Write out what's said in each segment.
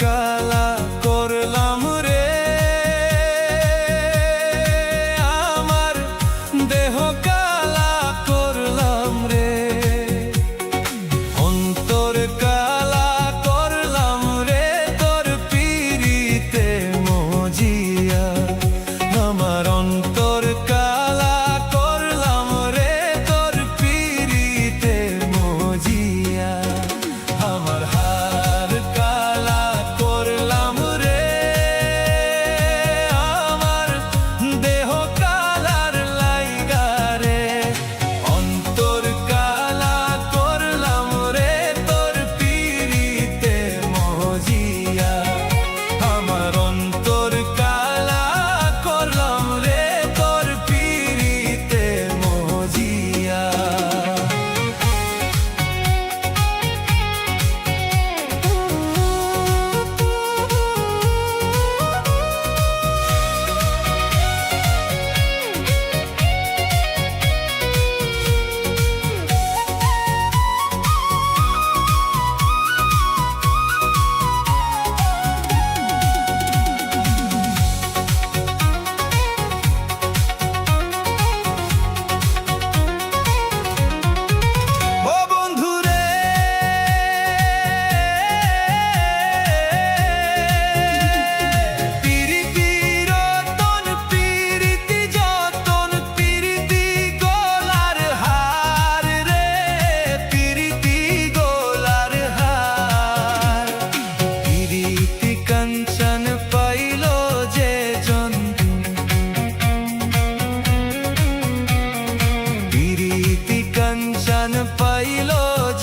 কালা করলাম রে, আমার দেহ কালা করলাম রে, অন্তর কালা করলাম রে তোর পিরিতে মজিয়া। আমার অন্তর কালা করলাম রে তোর পিরিতে মজিয়া। আমার হার কালা করলাম রে, আমার দেহ কালার লাইগা রে, অন্তর কালা করলাম রে তোর পিরিতে মজিয়া। আমার অন্তর কালা করলাম রে তোর পিরিতে মজিয়া। ও বন্ধুরে, পিরিতি রতন পিরিতি যতন পিরিতি গোলার হার রে, পিরিতি গোলার হার। পিরিতি কাঞ্চন পাইল যে জন, পিরিতি কাঞ্চন পাইল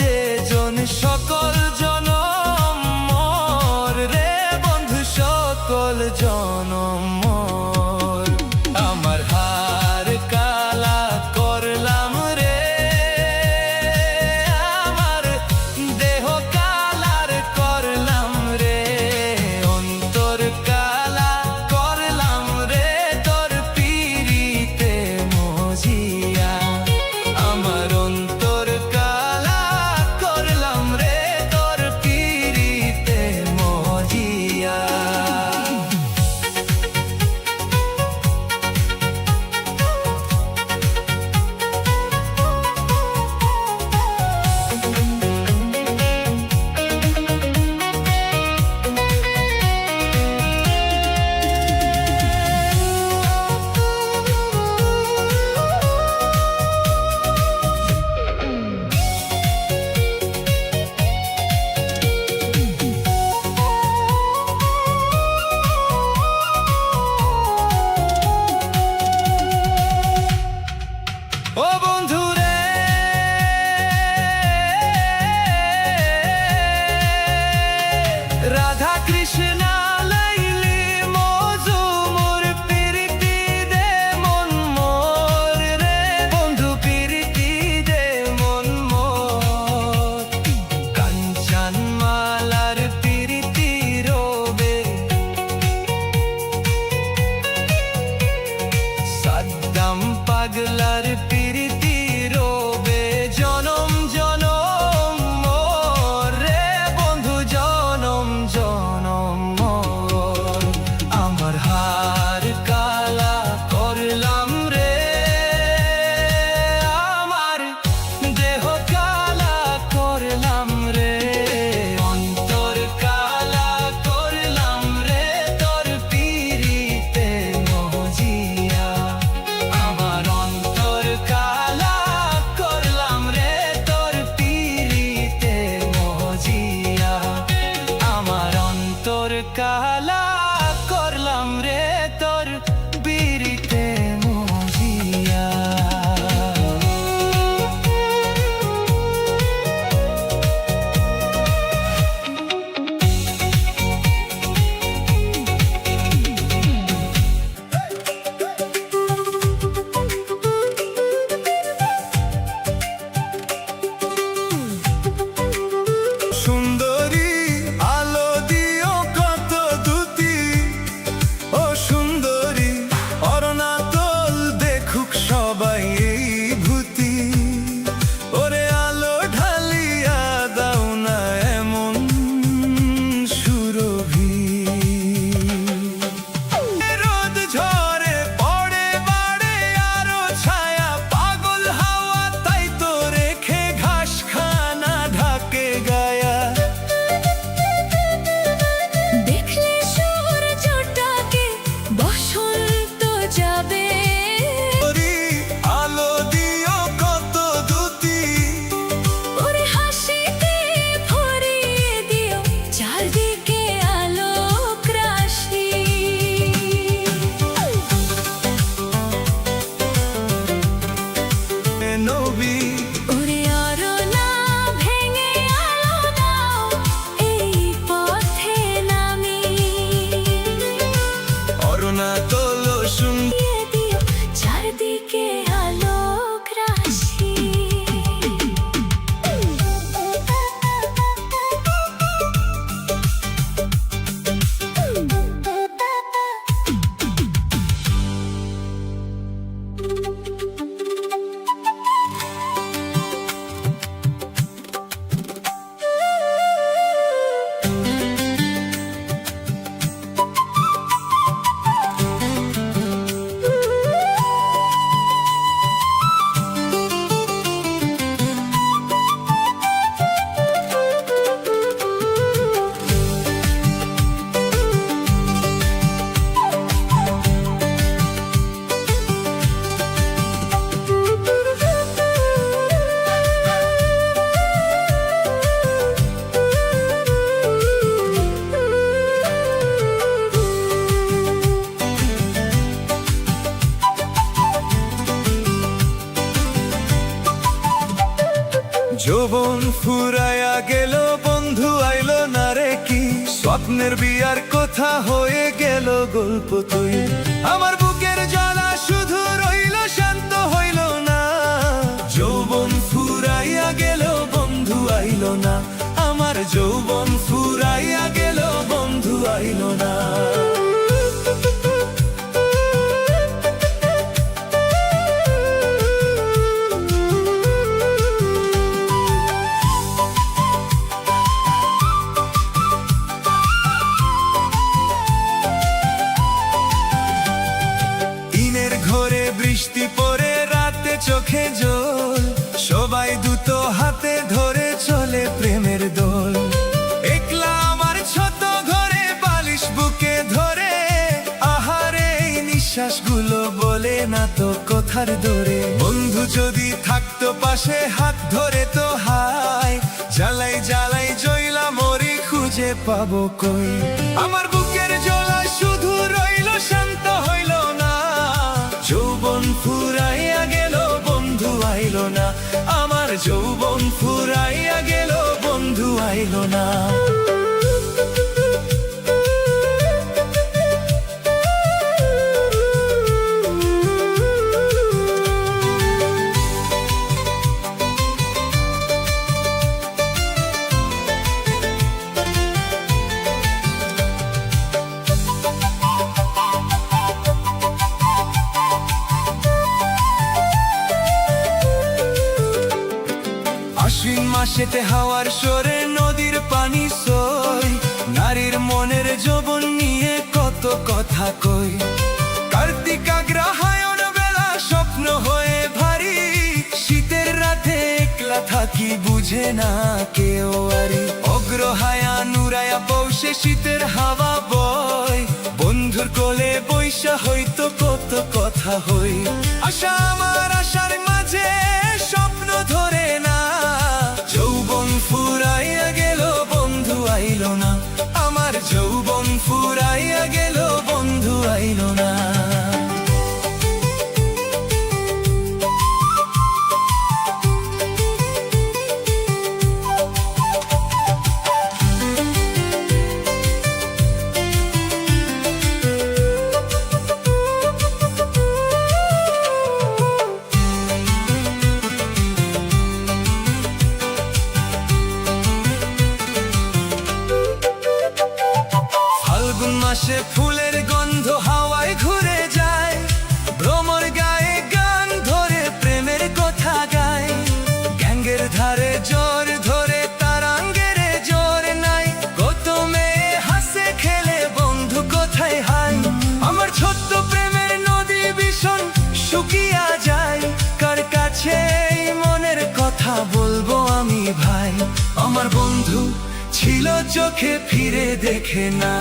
যে জন, সকল জনম মোর রে বন্ধু সকল জনম মোর। আমার হার কালা করলাম রে, আমার দেহ কালার করলাম রে, অন্তর কালা করলাম রে তোর পিরিতে মজিয়া। আমার অন্তর কালা করলাম রে তোর পিরিতে মজিয়া। ও বন্ধুরে, রাধা কৃষ্ণ লাইলি মজুমুর পিরিতি দে মন মোর রে, বন্ধু পিরিতি দে মন মোর। কাঞ্চন মালার পিরিতি রবে, সাদ্দাম পাগলার পিরিতি রবে, জনম জনম মোর রে বন্ধু জনম জনম। ফুরাইয়া গেল বন্ধু আইলো না রে কি, স্বপ্নের বিয়ার কথা হয়ে গেল গল্প তুই। আমার বুকের জ্বালা শুধু রইল শান্ত হইল না, যৌবন ফুরাইয়া গেল বন্ধু আইলো না, আমার যৌবন ফুরাইয়া গেল বন্ধু আইলো না। বৃষ্টি পড়ে রাতে চোখে জল, সবাই দুটো হাতে ধরে চলে প্রেমের দোল। একলা আমার ছোট ঘরে বালিশ বুকে ধরে, আহারে এই নিঃশ্বাসগুলো বলে না তো কোথার দরে। বন্ধু যদি থাকতো পাশে হাত ধরে তো হায়, জ্বালাই জ্বালাই জইলা মরি খুঁজে পাবো কই। আমার বুকের জ্বালা শুধু রইল শান্ত হইল না, যৌবন ফুরাইয়া গেল বন্ধু আইলো না, আমার যৌবন ফুরাইয়া গেল বন্ধু আইলো না। আশ্বিন মাসেতে হাওয়ার সরে নদীর পানি সই, নারীর মনের যৌবন নিয়ে কত কথা কই। কার্তিক আগ্রহায়ণ বেলা স্বপ্ন হয়ে ভারী, শীতের রাতে একলা থাকি বুঝে না কেউ আরি। অগ্রহায়া নুরায়া পৌষে শীতের হাওয়া বয়, বন্ধুর কোলে বৈশা হইতো কত কথা হই। আশা আমার আশার মাঝে স্বপ্ন ধরে না, যৌবন ফুরাইয়া গেল বন্ধু আইলো না, আমার যৌবন ফুরাইয়া গেল বন্ধু আইলো না। মাসে ফুলের গন্ধ হাওয়ায় ঘুরে যায়, ভ্রমর গায়ে গান ধরে প্রেমের কথা গায়। গ্যাঙ্গের ধারে জ্বর ধরে তারাঙ্গের জ্বর নাই, কত মেয়ে হাসে খেলে বন্ধু কোথায় হাই। আমার ছোট্ট প্রেমের নদী ভীষণ শুকিয়া যায়, কার কাছে এই মনের কথা বলবো আমি ভাই। আমার বন্ধু ছিল চোখে ফিরে দেখে না,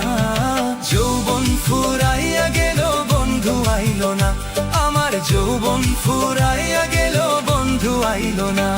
যৌবন ফুরাইয়া গেল বন্ধু আইলো না, আমার যৌবন ফুরাইয়া গেল বন্ধু আইলো না।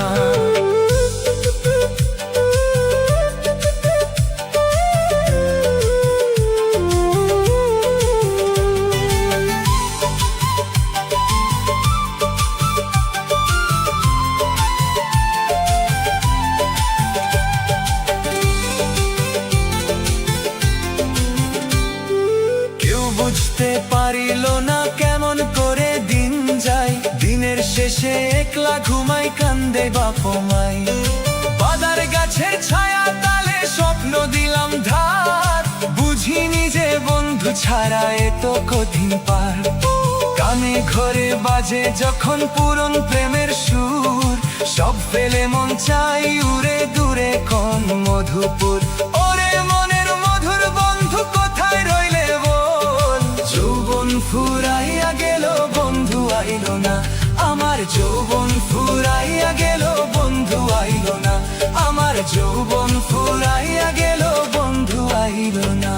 বুঝতে পারিল না কেমন করে দিন যায়, দিনের শেষে একলা ঘুমাই কান্দে বাপ মাই। বাদার গাছের ছায়া তালে স্বপ্ন দিলাম ধার, বুঝিনি যে বন্ধু ছাড়া এত কঠিন পার। কানে ঘরে বাজে যখন পুরন প্রেমের সুর, সব ফেলে মন চাই উড়ে দূরে কোন মধুপুর। ওরে মনের মধুর বন্ধু কোথায় রইলে বল, যৌবন ফুরাইয়া গেল বন্ধু আইলো না, আমার যৌবন ফুরাইয়া গেল বন্ধু আইলো না, আমার যৌবন ফুরাইয়া গেল বন্ধু আইলো না।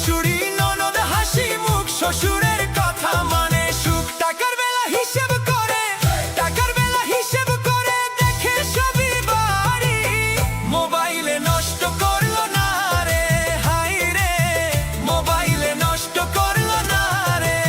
শাশুড়ি ননদ হাসি মুখ, শ্বশুরের কথা মানে সুখ। টাকার বেলা হিসেব করে, টাকার বেলা হিসেব করে দেখে সবই বাড়ি। মোবাইলে নষ্ট করলো না রে, হাই রে, মোবাইলে নষ্ট করলো না রে।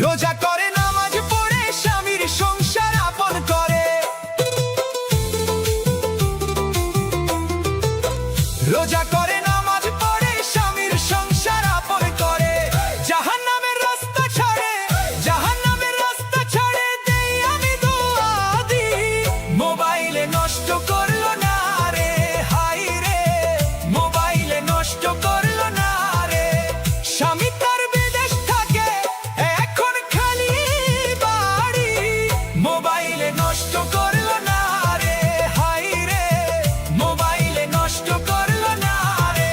রোজা করে নামাজ পড়ে স্বামীর সংসার আপন করে। রোজা করে নামাজ পড়ে স্বামীর সংসার আপন করে। জাহান্নামের রাস্তা ছাড়ে, জাহান্নামের রাস্তা ছাড়ে দেই আমি দোয়া দিই। মোবাইলে নষ্ট করলো না রে, হাই রে, মোবাইলে নষ্ট করলো না রে। স্বামী তার বিদেশ থাকে, এখন খালি বাড়ি। মোবাইলে নষ্ট করলো না রে, হাই রে, মোবাইলে নষ্ট করলো না রে।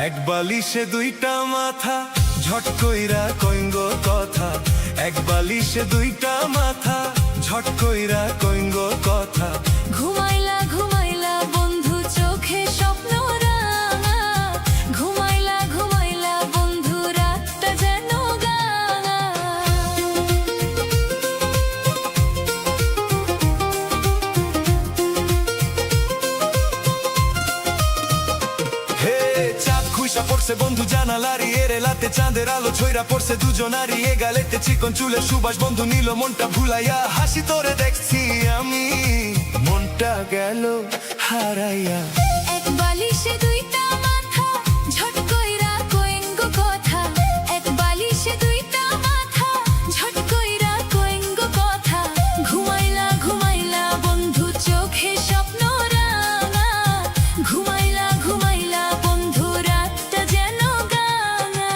এক বালিশে দুইটা মাথা, ঝট কইরা কইঙ্গ কথা। এক বালিশে দুইটা মাথা, ঝট কইরা কইঙ্গ কথা। ঘুমাইলা ঘুমাইলা বন্ধু চোখে স্বপ্ন রাঙা। ঘুমাইলা ঘুমাইলা বন্ধু রাতটা যেন গাঙা। হে চাঁদ খুইসা পড়ছে বন্ধু জানালারি, এর এলাতে চাঁদের আলো ছইরা পড়ছে দুজনারি। এ গালেতে চিকন চুলে সুবাস বন্ধু নিল মনটা ভুলাইয়া। হাসি তোরে দেখছি আমি, মনটা গেল হারাইয়া। এক বালিশে দুইটা মাথা, ঝট কইরা কইঙ্গ কথা। এক বালিশে দুইটা মাথা, ঝট কইরা কইঙ্গ কথা। ঘুমাইলা ঘুমাইলা বন্ধু চোখে স্বপ্ন রাঙা। ঘুমাইলা ঘুমাইলা বন্ধু রাতটা যেন গাঙা।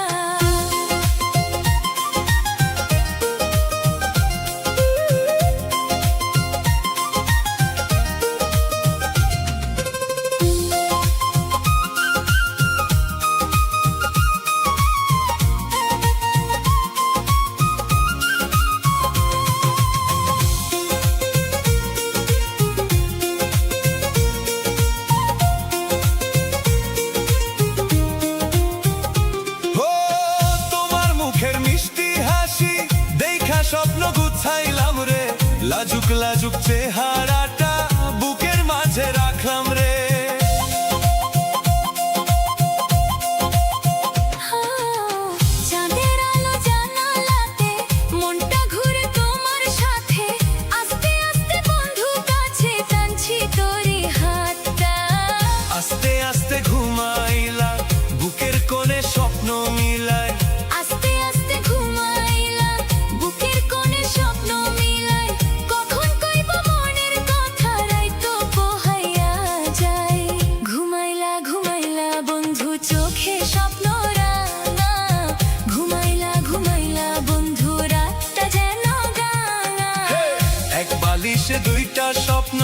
ও তোমার মুখের মিষ্টি হাসি দেখা স্বপ্ন গুছাইলাম রে। লাজুক লাজুক চেহারাটা বুকের মাঝে রাখলাম রে। চাঁদের আলো জানালাতে মনটা ঘুরে তোমার সাথে। আস্তে আস্তে বন্ধু কাছে টানছি তোরি হাতটা। আস্তে আস্তে ঘুমাইলা বুকের কোণে স্বপ্ন মিলাই। আস্তে আস্তে ঘুমাইলা বুকের কোণে স্বপ্ন মিলাই। কখন কইব মনের কথা, রাইতো পোহাইয়া যায়। ঘুমাইলা ঘুমাইলা বন্ধু চোখে স্বপ্ন রাঙা। ঘুমাইলা ঘুমাইলা বন্ধু রাতটা যেন গাঙা। এক বালিশে দুইটা স্বপ্ন,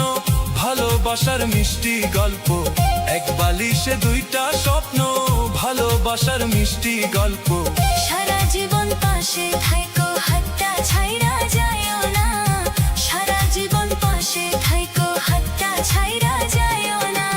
ভালোবাসার মিষ্টি গল্প। এক বালিশে দুইটা স্বপ্ন, ভালোবাসার মিষ্টি গল্প। সারা জীবন পাশে থাইকো, হাতটা ছাইরা যায়ও না। সারা জীবন পাশে থাইকো, হাতটা ছাইরা যায়ও না।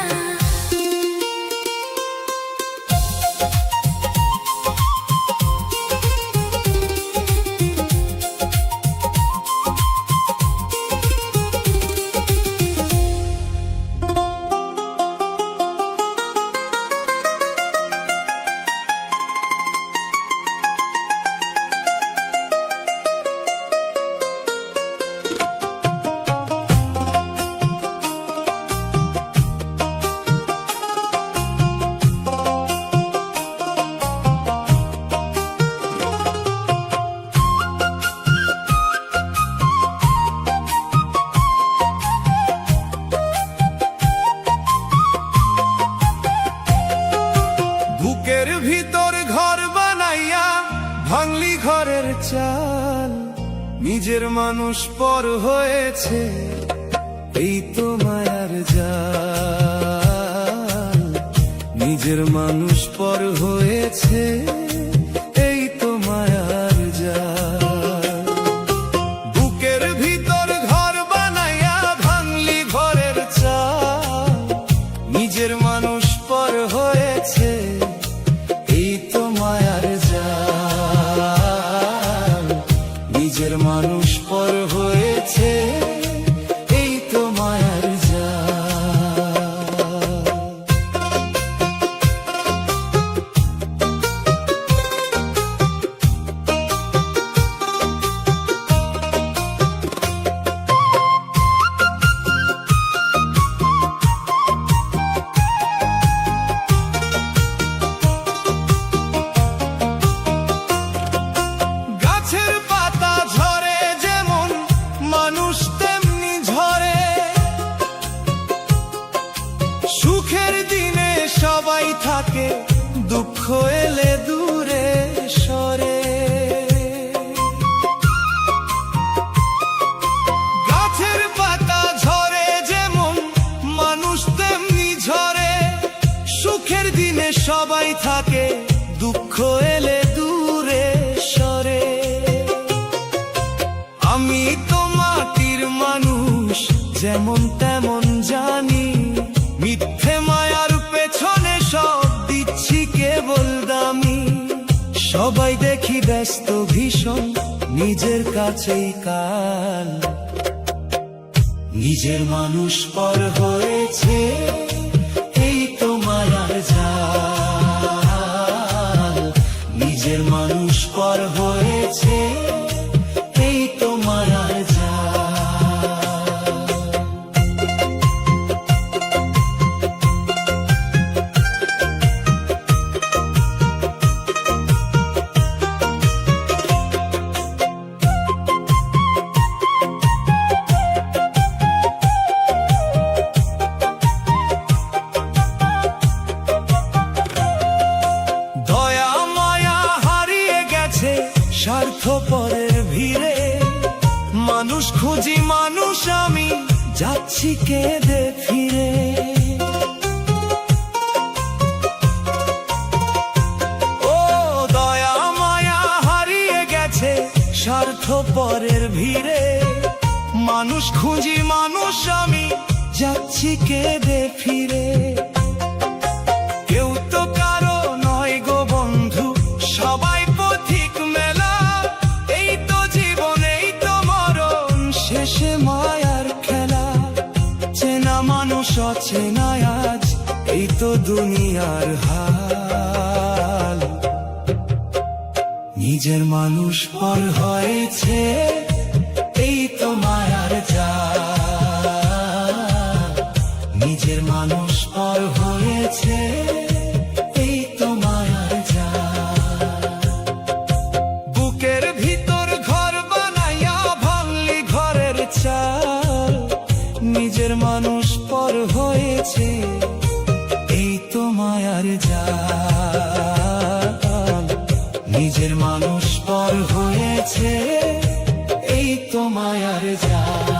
ভাঙলি ঘরের চাল, নিজের মানুষ পর হয়েছে, এই তো মায়ার জাল। নিজের মানুষ পর হয়েছে, এই তো মায়ার জাল। বুকের ভিতর ঘর বানাইয়া ভাঙলি ঘরের চাল, নিজের মানুষ পর হয়েছে, এই তো মায়ার জাল। নিজের মানুষ পর হয়েছে, এই তো মায়ার জাল। গাছের পাতা ঝরে যেমন, মানুষ তেমনি ঝরে। সুখের দিনে সবাই থাকে, দুঃখ এলে দূরে সরে। গাছের পাতা ঝরে যেমন, মানুষ তেমনি ঝরে। সুখের দিনে সবাই থাকে, দুঃখ এলে দূরে সরে। আমি তো মাটির মানুষ, যেমন তেমন জানি, মিথ্যে মায়ার পেছনে সব দিচ্ছি কেবল দামি। সবাই দেখি ব্যস্ত ভীষণ, নিজের কাছেই কাল। নিজের মানুষ পর হয়েছে, এই তো মায়ার জাল। নিজের মানুষ পর হয়েছে, এই তো মায়ার জাল। দয়া মায়া হারিয়ে গেছে স্বার্থপরের ভিড়ে। মানুষ খুঁজি মানুষ আমি, যাচ্ছি কেঁদে ফিরে। ও দয়া মায়া হারিয়ে গেছে স্বার্থপরের ভিড়ে। মানুষ খুঁজি মানুষ আমি, যাচ্ছি কেঁদে ফিরে। কেউ তো কারো নয় গো বন্ধু, সবাই পথিক মেলা। এই তো জীবন, এই তো মরণ, শেষে মায়ার খেলা। চেনা মানুষ অচেনা আজ, এই তো দুনিয়ার হাল। নিজের মানুষ পর হয়েছে, এই তো মায়ার জাল। নিজের মানুষ পর হয়েছে, এই তো মায়ার জাল। বুকের ভিতর ঘর বানাইয়া ভাঙলি ঘরের চাল, নিজের মানুষ পর হয়েছে, এই তো মায়ার জাল। নিজের মানুষ পর হয়েছে, এই তো মায়ার জাল।